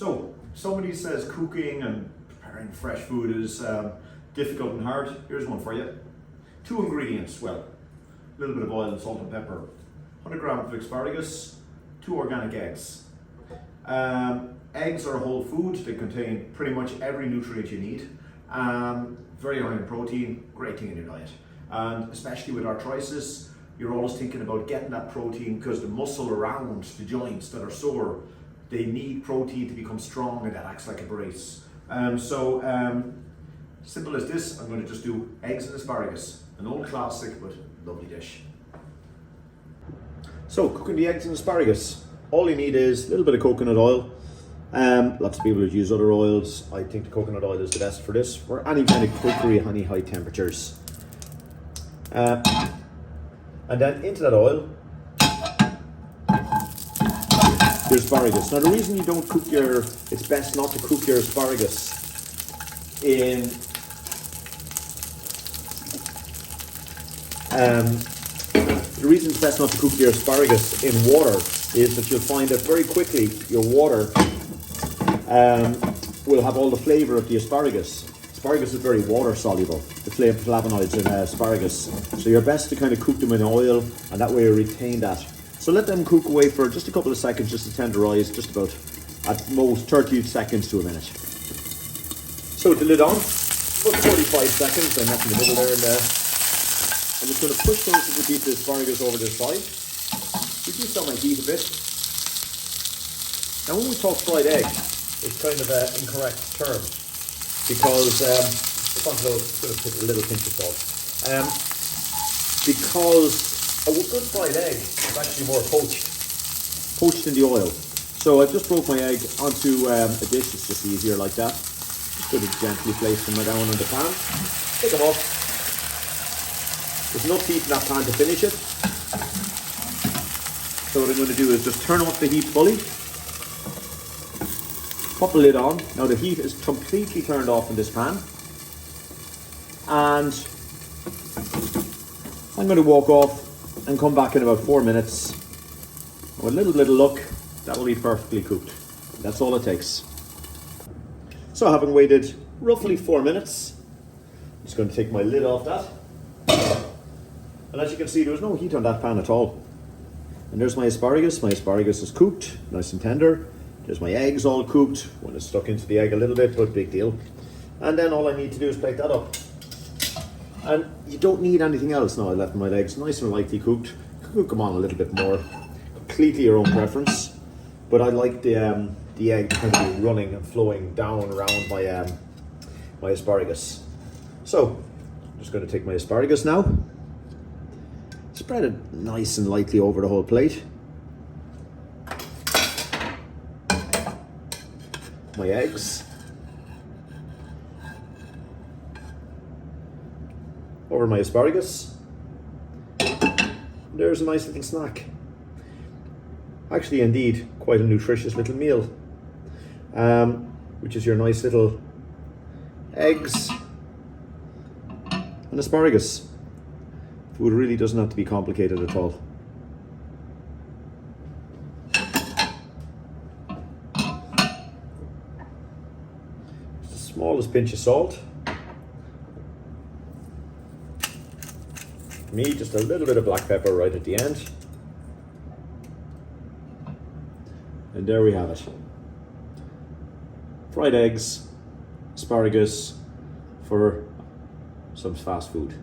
So, somebody says cooking and preparing fresh food is difficult and hard. Here's one for you. 2 ingredients, well, a little bit of oil, salt and pepper, 100 grams of asparagus, 2 organic eggs. Eggs are a whole food. They contain pretty much every nutrient you need. Very high in protein, great thing in your diet. And especially with arthritis, you're always thinking about getting that protein because the muscle around the joints that are sore, they need protein to become strong, and that acts like a brace. Simple as this, I'm going to just do eggs and asparagus. An old classic, but lovely dish. So, cooking the eggs and asparagus. All you need is a little bit of coconut oil. Lots of people use other oils. I think the coconut oil is the best for this, for any kind of cookery, any high temperatures. And then into that oil, the asparagus. Now the reason you don't cook it's best not to cook your asparagus in the reason it's best not to cook your asparagus in water is that you'll find that very quickly your water will have all the flavour of the asparagus. Asparagus is very water soluble, the flavonoids in asparagus. So you're best to kind of cook them in oil, and that way you retain that. So let them cook away for just a couple of seconds, just to tenderise, just about at most 30 seconds to a minute. So with the lid on, about 45 seconds, I'm not in the middle there, and I'm just going to push those little pieces of asparagus over to the side. Reduce on my heat a bit. Now when we talk fried egg, it's kind of an incorrect term, because I'm going to put a little pinch of salt. Because a good fried egg is actually more poached in the oil. So I've just broke my egg onto a dish. It's just easier like that. Just going to gently place them down on the pan. Take them off. There's enough heat in that pan to finish it. So what I'm going to do is just turn off the heat fully. Pop the lid on. Now the heat is completely turned off in this pan. And I'm going to walk off and come back in about 4 minutes. With a little bit of luck, that will be perfectly cooked. That's all it takes. So having waited roughly 4 minutes, I'm just going to take my lid off that. And as you can see, there was no heat on that pan at all. And there's my asparagus. My asparagus is cooked, nice and tender. There's my eggs all cooked. One is stuck into the egg a little bit, but big deal. And then all I need to do is plate that up. And you don't need anything else now. I left my eggs nice and lightly cooked. Cook them on a little bit more. Completely your own preference. But I like the egg kind of be running and flowing down around my asparagus. So, I'm just going to take my asparagus now. Spread it nice and lightly over the whole plate. My eggs. Over my asparagus. There's a nice little snack. Actually, indeed, quite a nutritious little meal. Which is your nice little eggs and asparagus. Food really doesn't have to be complicated at all. Just the smallest pinch of salt. For me, just a little bit of black pepper right at the end. And there we have it. Fried eggs, asparagus for some fast food.